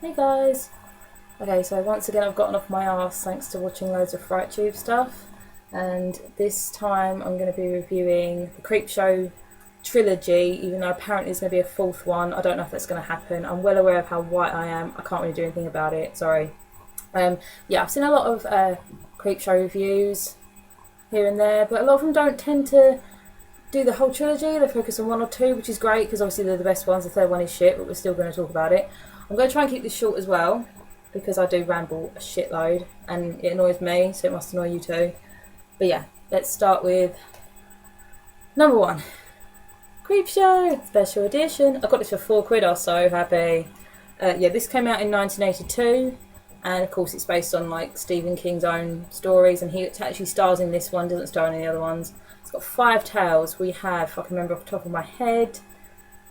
Hey guys! Okay, so once again I've gotten off my arse thanks to watching loads of FrightTube stuff, and this time I'm going to be reviewing the Creepshow Trilogy, even though apparently there's going to be a fourth one. I don't know if that's going to happen. I'm well aware of how white I am. I can't really do anything about it, sorry. Yeah, I've seen a lot of Creepshow reviews here and there, but a lot of them don't tend to do the whole trilogy. They focus on one or two, which is great because obviously they're the best ones. The third one is shit, but we're still going to talk about it. I'm going to try and keep this short as well because I do ramble a shitload and it annoys me, so it must annoy you too. But yeah, let's start with number one, Creepshow Special Edition. I got this for £4. I was so happy. Yeah, this came out in 1982, and of course it's based on like Stephen King's own stories, and he actually stars in this one, doesn't star in any other ones. It's got 5 tales. We have, if I can remember off the top of my head,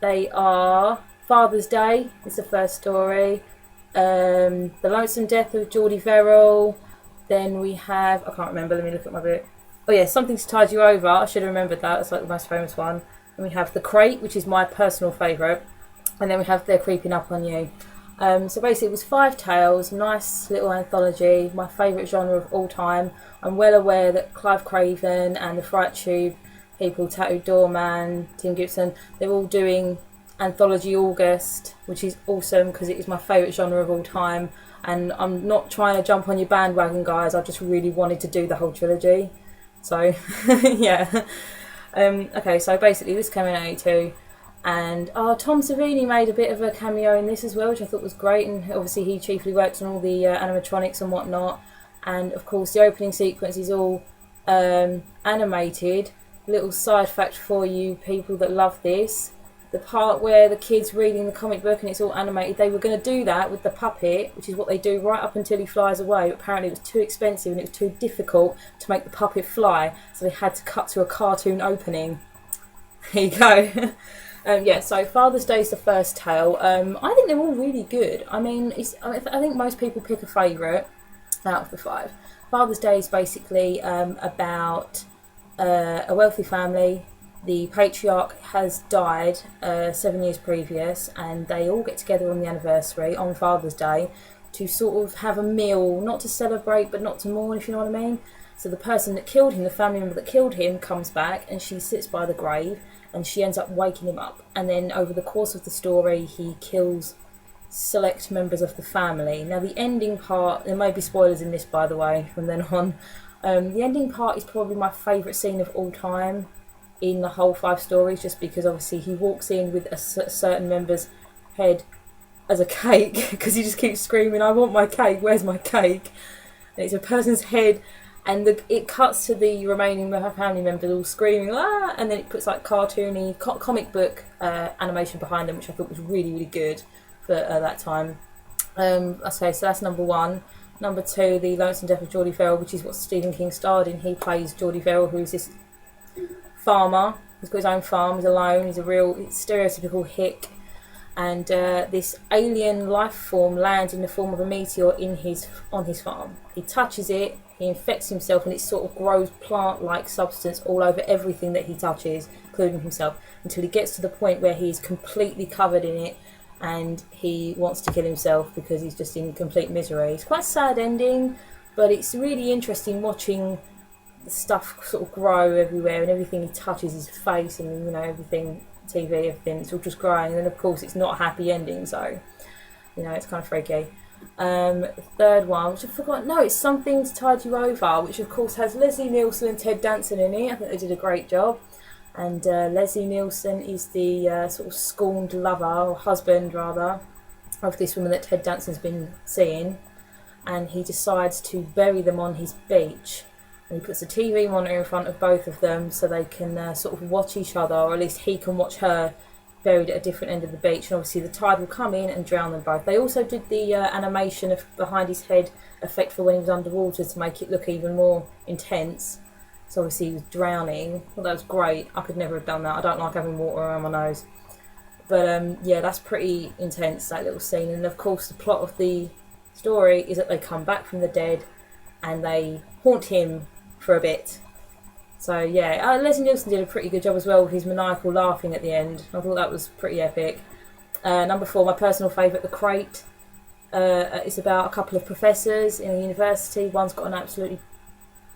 they are Father's Day is the first story, The Lonesome Death of Geordie Verrill, then we have, I can't remember, let me look at my book. Oh yeah, Something to Tide You Over, I should have remembered that, it's like the most famous one. And we have The Crate, which is my personal favourite, and then we have They're Creeping Up on You. So basically it was 5 tales, nice little anthology, my favourite genre of all time. I'm well aware that Clive Craven and the FrightTube people, Tattooed Doorman, Tim Gibson, they're all doing Anthology August, which is awesome because it is my favourite genre of all time, and I'm not trying to jump on your bandwagon, guys. I just really wanted to do the whole trilogy, so yeah. Okay, so basically this came in 82, and Tom Savini made a bit of a cameo in this as well, which I thought was great, and obviously he chiefly worked on all the animatronics and whatnot, and of course the opening sequence is all animated. Little side fact for you people that love this: the part where the kid's reading the comic book and it's all animated, they were going to do that with the puppet, which is what they do right up until he flies away, but apparently it was too expensive and it was too difficult to make the puppet fly, so they had to cut to a cartoon opening. There you go. Yeah, so Father's Day is the first tale. I think they're all really good. I mean, I think most people pick a favourite out of the 5. Father's Day is basically about a wealthy family. The patriarch has died 7 years previous, and they all get together on the anniversary on Father's Day to sort of have a meal, not to celebrate but not to mourn, if you know what I mean. So the person that killed him, the family member that killed him, comes back and she sits by the grave and she ends up waking him up, and then over the course of the story he kills select members of the family. Now the ending part, there may be spoilers in this by the way from then on, the ending part is probably my favourite scene of all time in the whole 5 stories, just because obviously he walks in with a certain member's head as a cake because he just keeps screaming, I want my cake, where's my cake? And it's a person's head, and it cuts to the remaining family members all screaming, ah, and then it puts like cartoony comic book animation behind them, which I thought was really, really good for that time. Okay, so that's number 1. Number 2, The Lonesome Death of Geordie Verrill, which is what Stephen King starred in. He plays Geordie Verrill, who's this farmer. He's got his own farm, he's alone, he's a real stereotypical hick, and this alien life form lands in the form of a meteor on his farm. He touches it, he infects himself, and it sort of grows plant-like substance all over everything that he touches, including himself, until he gets to the point where he's completely covered in it and he wants to kill himself because he's just in complete misery. It's quite a sad ending, but it's really interesting watching stuff sort of grow everywhere, and everything he touches, his face and, you know, everything, TV, everything, it's all just growing. And then of course it's not a happy ending, so, you know, it's kind of freaky. The third one, which I forgot, no, it's Something to Tide You Over, which of course has Leslie Nielsen and Ted Danson in it. I think they did a great job, and Leslie Nielsen is the sort of scorned lover, or husband rather, of this woman that Ted Danson's been seeing, and he decides to bury them on his beach. And he puts a TV monitor in front of both of them so they can sort of watch each other, or at least he can watch her buried at a different end of the beach. And obviously the tide will come in and drown them both. They also did the animation of behind his head effect for when he was underwater to make it look even more intense. So obviously he was drowning. Well, that was great. I could never have done that. I don't like having water around my nose. But yeah, that's pretty intense, that little scene. And of course the plot of the story is that they come back from the dead and they haunt him for a bit. So yeah, Leslie Nielsen did a pretty good job as well with his maniacal laughing at the end. I thought that was pretty epic. Number 4, my personal favourite, The Crate. It's about a couple of professors in a university. One's got an absolutely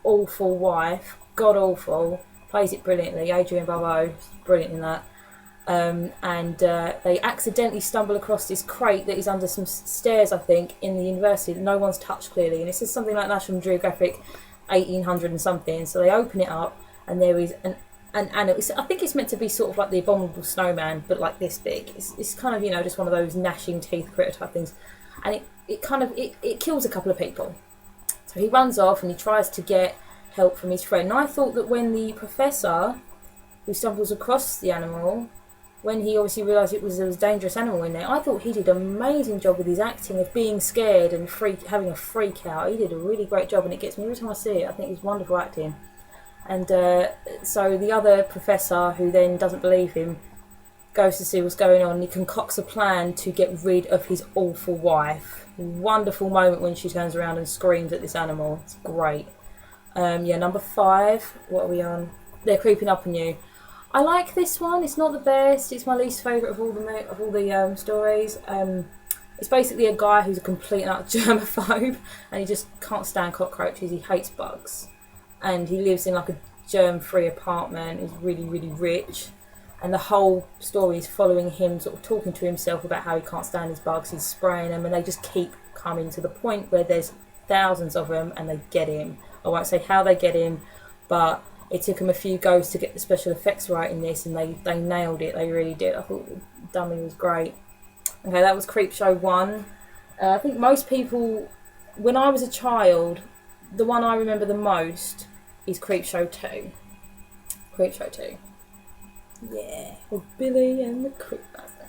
awful wife, god awful, plays it brilliantly. Adrienne Barbeau, brilliant in that. And they accidentally stumble across this crate that is under some stairs, I think, in the university that no one's touched clearly. And this is something like National Geographic 1800 and something. So they open it up, and there is an I think it's meant to be sort of like the Abominable Snowman, but like this big. It's kind of, you know, just one of those gnashing teeth critter type things. And it kills a couple of people. So he runs off and he tries to get help from his friend. And I thought that when the professor who stumbles across the animal, when he obviously realised there was a dangerous animal in there, I thought he did an amazing job with his acting of being scared and having a freak out. He did a really great job, and it gets me every time I see it. I think it's wonderful acting. And so the other professor, who then doesn't believe him, goes to see what's going on. And he concocts a plan to get rid of his awful wife. Wonderful moment when she turns around and screams at this animal. It's great. Number 5. What are we on? They're Creeping Up on You. I like this one. It's not the best. It's my least favourite of all the stories. It's basically a guy who's a complete and utter germaphobe, and he just can't stand cockroaches. He hates bugs, and he lives in like a germ-free apartment. He's really, really rich, and the whole story is following him sort of talking to himself about how he can't stand his bugs. He's spraying them, and they just keep coming to the point where there's thousands of them, and they get him. I won't say how they get him, but it took them a few goes to get the special effects right in this, and they nailed it. They really did. I thought the dummy was great. Okay, that was Creepshow 1. I think most people, when I was a child, the one I remember the most is Creepshow 2. Creepshow 2. Yeah, with Billy and the Creepmaster.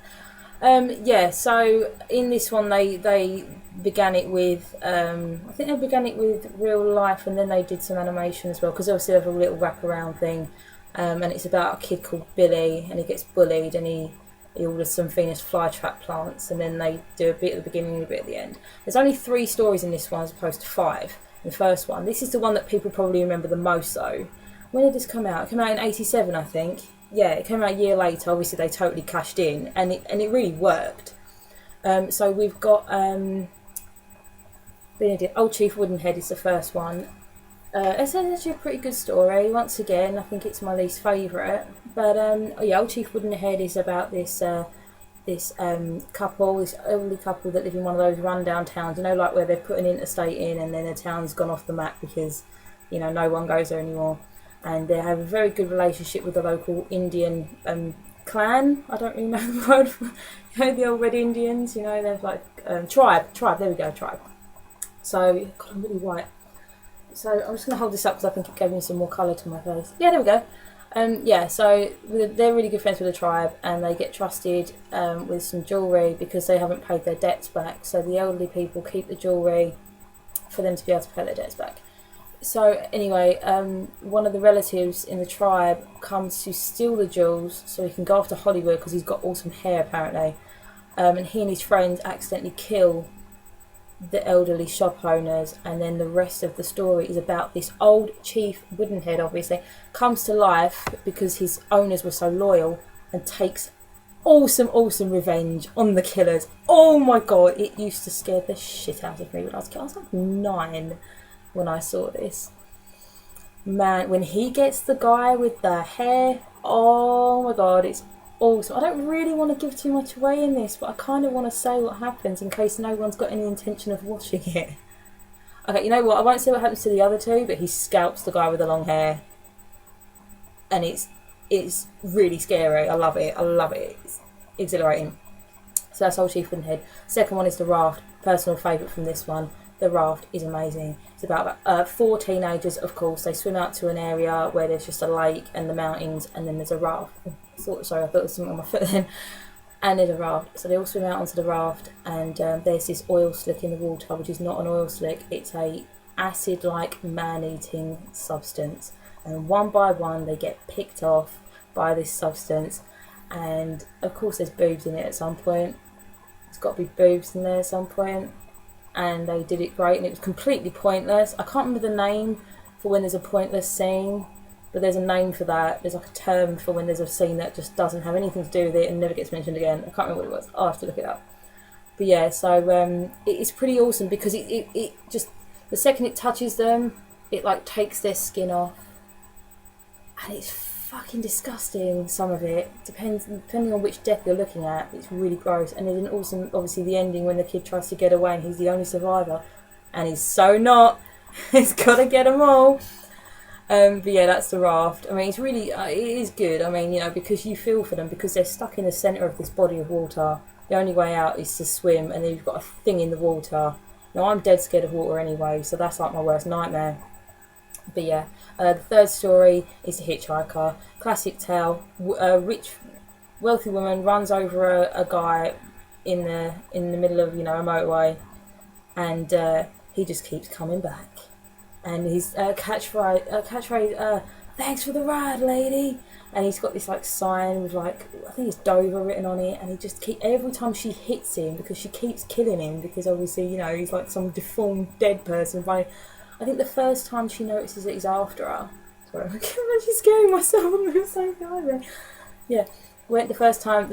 So in this one they began it with, I think they began it with real life, and then they did some animation as well, because obviously they have a little wraparound thing, and it's about a kid called Billy, and he gets bullied, and he orders some Venus flytrap plants, and then they do a bit at the beginning and a bit at the end. There's only 3 stories in this one as opposed to 5 in the first one. This is the one that people probably remember the most though. When did this come out? It came out in 87, I think. Yeah, it came out a year later. Obviously they totally cashed in, and it really worked. So we've got Old Chief Woodenhead is the first one. It's actually a pretty good story. Once again, I think it's my least favourite. But Old Chief Woodenhead is about this couple, this elderly couple that live in one of those rundown towns. You know, like where they've put an interstate in, and then the town's gone off the map because, you know, no one goes there anymore. And they have a very good relationship with the local Indian clan. I don't really know the word for, you know, the old Red Indians. You know, they're like tribe. There we go, tribe. So, God, I'm really white. So I'm just going to hold this up because I think it gave me some more colour to my face. Yeah, there we go. So they're really good friends with the tribe, and they get trusted with some jewellery because they haven't paid their debts back. So the elderly people keep the jewellery for them to be able to pay their debts back. So anyway, one of the relatives in the tribe comes to steal the jewels so he can go off to Hollywood because he's got awesome hair apparently. And he and his friends accidentally kill the elderly shop owners, and then the rest of the story is about this old Chief Woodenhead, obviously, comes to life because his owners were so loyal and takes awesome revenge on the killers. Oh my god, it used to scare the shit out of me when I was a kid. I was like 9 when I saw this. Man, when he gets the guy with the hair, oh my god, it's awesome. I don't really want to give too much away in this, but I kind of want to say what happens in case no one's got any intention of watching it. Okay, you know what? I won't say what happens to the other 2, but he scalps the guy with the long hair. And it's really scary. I love it. It's exhilarating. So that's Old Chief Woodenhead. Second one is The Raft. Personal favourite from this one. The Raft is amazing. It's about 4 teenagers, of course. They swim out to an area where there's just a lake and the mountains, and then there's a raft. I thought there was something on my foot then. And there's a raft. So they all swim out onto the raft, and there's this oil slick in the water, which is not an oil slick. It's a acid-like man-eating substance. And one by one, they get picked off by this substance. And, of course, there's boobs in it at some point. There's got to be boobs in there at some point. And they did it great, and it was completely pointless. I can't remember the name for when there's a pointless scene, but there's a name for that. There's like a term for when there's a scene that just doesn't have anything to do with it and never gets mentioned again. I can't remember what it was. I'll have to look it up. But yeah, so it's pretty awesome because it just, the second it touches them, it like takes their skin off, and it's fucking disgusting. Some of it depending on which death you're looking at. It's really gross. And then also, obviously, the ending when the kid tries to get away and he's the only survivor, and he's so not. He's got to get them all. But yeah, that's The Raft. I mean, it's really, it is good. I mean, you know, because you feel for them, because they're stuck in the centre of this body of water. The only way out is to swim, and then you've got a thing in the water. Now, I'm dead scared of water anyway, so that's like my worst nightmare. But yeah, the third story is The Hitchhiker. Classic tale. A rich, wealthy woman runs over a guy in the middle of, you know, a motorway, and he just keeps coming back. And his catchphrase, thanks for the ride, lady. And he's got this like sign with like, I think it's Dover written on it, and he just every time she hits him, because she keeps killing him, because obviously, you know, he's like some deformed dead person. But I think the first time she notices that he's after her, sorry, I'm actually scaring myself. I'm so bad. Yeah, the first time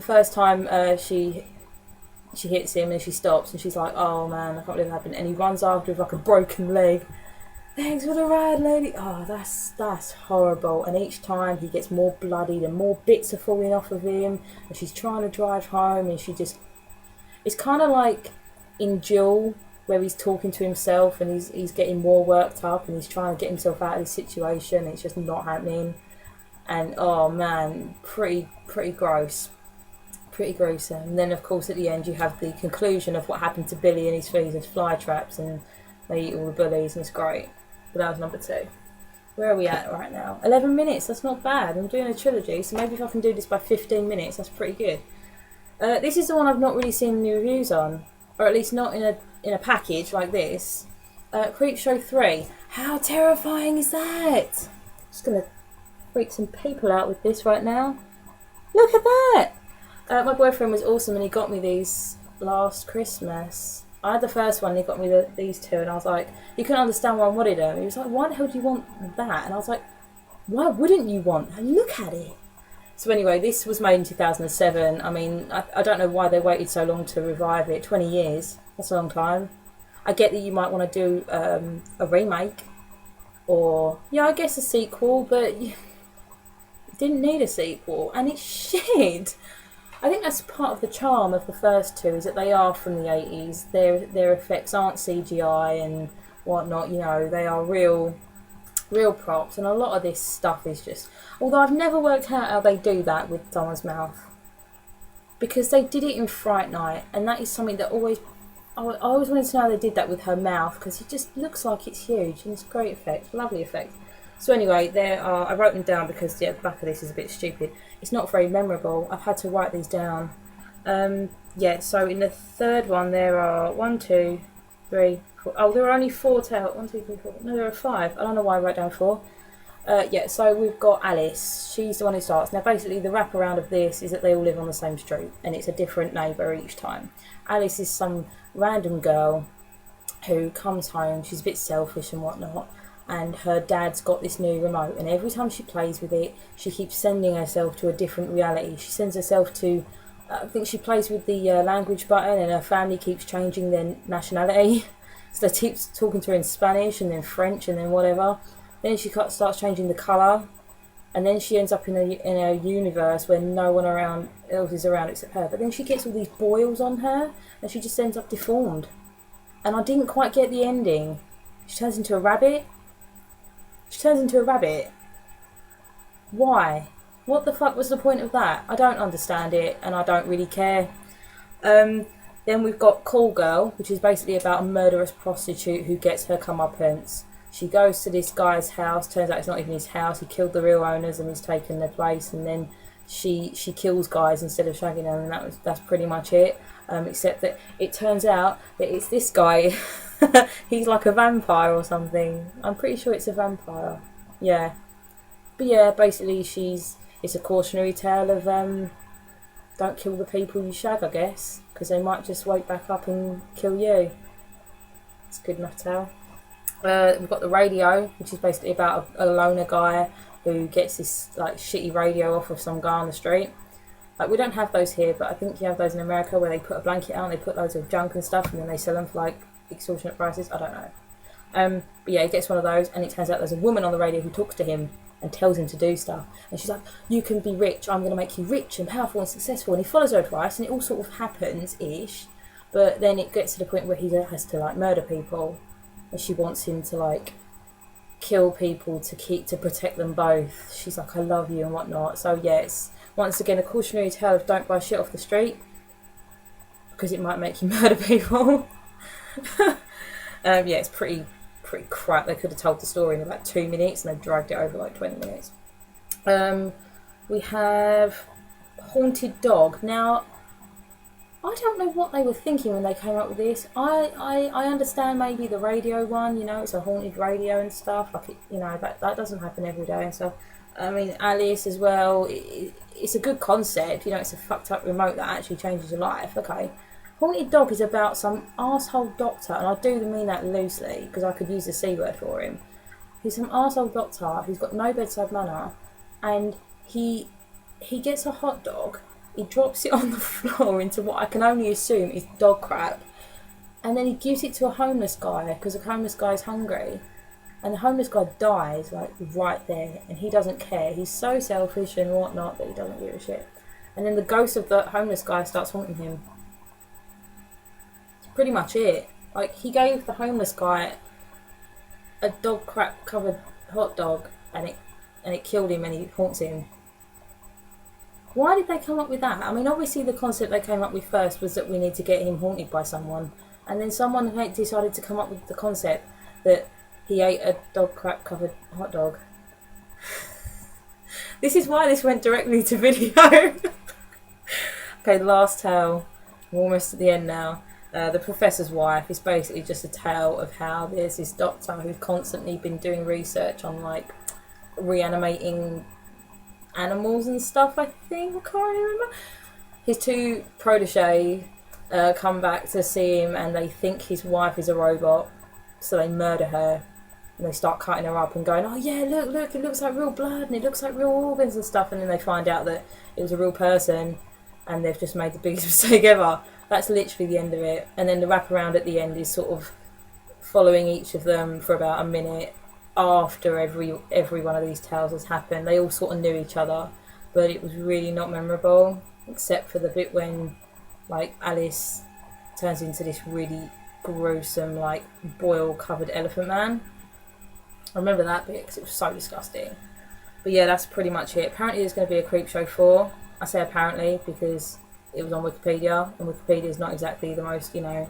she hits him and she stops and she's like, oh man, I can't believe it happened. And he runs after with like a broken leg. Thanks for the ride, lady. Oh, that's horrible. And each time he gets more bloodied and more bits are falling off of him. And she's trying to drive home, and she just... It's kind of like in Jill, where he's talking to himself and he's getting more worked up and he's trying to get himself out of this situation. It's just not happening. And oh man, pretty gross. Pretty gruesome. And then of course at the end you have the conclusion of what happened to Billy and his fees as fly traps, and they eat all the bullies, and it's great. But that was number 2. Where are we at right now? 11 minutes, that's not bad. I'm doing a trilogy, so maybe if I can do this by 15 minutes, that's pretty good. This is the one I've not really seen any reviews on, or at least not in a package like this. Creepshow 3. How terrifying is that? Just gonna freak some people out with this right now. Look at that! My boyfriend was awesome, and he got me these last Christmas. I had the first one, and he got me these 2, and I was like, you couldn't understand why I wanted them. He was like, why the hell do you want that? And I was like, why wouldn't you want that? Look at it. So anyway, this was made in 2007. I mean, I don't know why they waited so long to revive it. 20 years, that's a long time. I get that you might want to do a remake, or, yeah, I guess a sequel, but it didn't need a sequel, and it's shit. I think that's part of the charm of the first 2, is that they are from the 80s. Their effects aren't CGI and whatnot, you know, they are real props, and a lot of this stuff is just... Although I've never worked out how they do that with someone's mouth, because they did it in Fright Night, and that is something that I always wanted to know how they did that with her mouth, because it just looks like it's huge, and it's a great effect, lovely effect. So anyway, I wrote them down because the back of this is a bit stupid. It's not very memorable. I've had to write these down. Yeah, so in the third one there are 1, 2, 3, 4. Oh, there are only 4 tails. 1, 2, 3, 4. No, there are 5. I don't know why I wrote down 4. Yeah, so we've got Alice. She's the one who starts. Now, basically, the wraparound of this is that they all live on the same street, and it's a different neighbour each time. Alice is some random girl who comes home. She's a bit selfish and whatnot. And her dad's got this new remote, and every time she plays with it, she keeps sending herself to a different reality. She sends herself to, I think she plays with the language button, and her family keeps changing their nationality. So they keep talking to her in Spanish, and then French, and then whatever. Then she starts changing the colour, and then she ends up in a universe where no one else is around except her. But then she gets all these boils on her, and she just ends up deformed. And I didn't quite get the ending. She turns into a rabbit. Why? What the fuck was the point of that? I don't understand it, and I don't really care. Then we've got Call Girl, which is basically about a murderous prostitute who gets her comeuppance. She goes to this guy's house. Turns out it's not even his house. He killed the real owners and he's taken their place. And then she kills guys instead of shagging them, and that's pretty much it. Except that it turns out that it's this guy. He's like a vampire or something. I'm pretty sure it's a vampire. Yeah. But yeah, basically it's a cautionary tale of don't kill the people you shag, I guess, because they might just wake back up and kill you. It's a good enough tale. We've got The Radio, which is basically about a loner guy who gets this like shitty radio off of some guy on the street. Like, we don't have those here, but I think you have those in America where they put a blanket out and they put loads of junk and stuff and then they sell them for like extortionate prices. I don't know. But yeah, he gets one of those and it turns out there's a woman on the radio who talks to him and tells him to do stuff. And she's like, you can be rich, I'm going to make you rich and powerful and successful. And he follows her advice and it all sort of happens-ish. But then it gets to the point where he has to like murder people. And she wants him to like kill people to protect them both. She's like, I love you and whatnot. So yeah, it's once again a cautionary tale of don't buy shit off the street because it might make you murder people. Yeah, it's pretty crap. They could have told the story in about 2 minutes and they dragged it over like 20 minutes. We have Haunted Dog. Now, I don't know what they were thinking when they came up with this. I understand maybe the radio one, you know, it's a haunted radio and stuff. Like, you know, that doesn't happen every day and stuff. I mean, Alice as well. It's a good concept, you know, it's a fucked up remote that actually changes your life. Okay. Haunted Dog is about some arsehole doctor, and I do mean that loosely because I could use the C word for him. He's some arsehole doctor who's got no bedside manner, and he gets a hot dog, he drops it on the floor into what I can only assume is dog crap, and then he gives it to a homeless guy because the homeless guy's hungry, and the homeless guy dies like right there, and he doesn't care. He's so selfish and whatnot that he doesn't give a shit. And then the ghost of the homeless guy starts haunting him. Pretty much it. Like, he gave the homeless guy a dog crap covered hot dog and it killed him and he haunts him. Why did they come up with that? I mean, obviously the concept they came up with first was that we need to get him haunted by someone, and then someone decided to come up with the concept that he ate a dog crap covered hot dog. This is why this went directly to video. Okay, last tale. We're almost at the end now. The Professor's Wife is basically just a tale of how there's this doctor who's constantly been doing research on like reanimating animals and stuff, I think. I can't really remember. His two protege come back to see him and they think his wife is a robot, so they murder her and they start cutting her up and going, oh yeah, look, it looks like real blood and it looks like real organs and stuff, and then they find out that it was a real person and they've just made the biggest mistake ever. That's literally the end of it. And then the wraparound at the end is sort of following each of them for about a minute after every one of these tales has happened. They all sort of knew each other, but it was really not memorable, except for the bit when like Alice turns into this really gruesome like boil covered elephant man. I remember that bit because it was so disgusting. But yeah, that's pretty much it. Apparently there's going to be a Creepshow 4. I say apparently because it was on Wikipedia, and Wikipedia is not exactly the most, you know,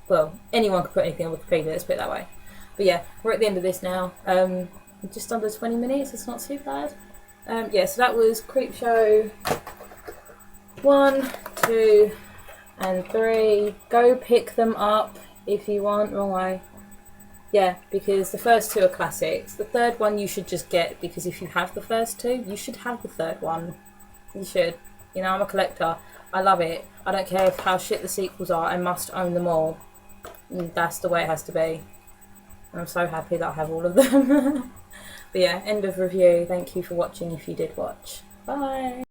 well, anyone could put anything on Wikipedia, let's put it that way. But yeah, we're at the end of this now. Just under 20 minutes, it's not too bad. Yeah, so that was Creepshow 1, 2, and 3. Go pick them up if you want. Wrong way. Yeah, because the first two are classics. The third one you should just get, because if you have the first two, you should have the third one. You should. You know, I'm a collector. I love it. I don't care how shit the sequels are. I must own them all. And that's the way it has to be. And I'm so happy that I have all of them. But yeah, end of review. Thank you for watching if you did watch. Bye.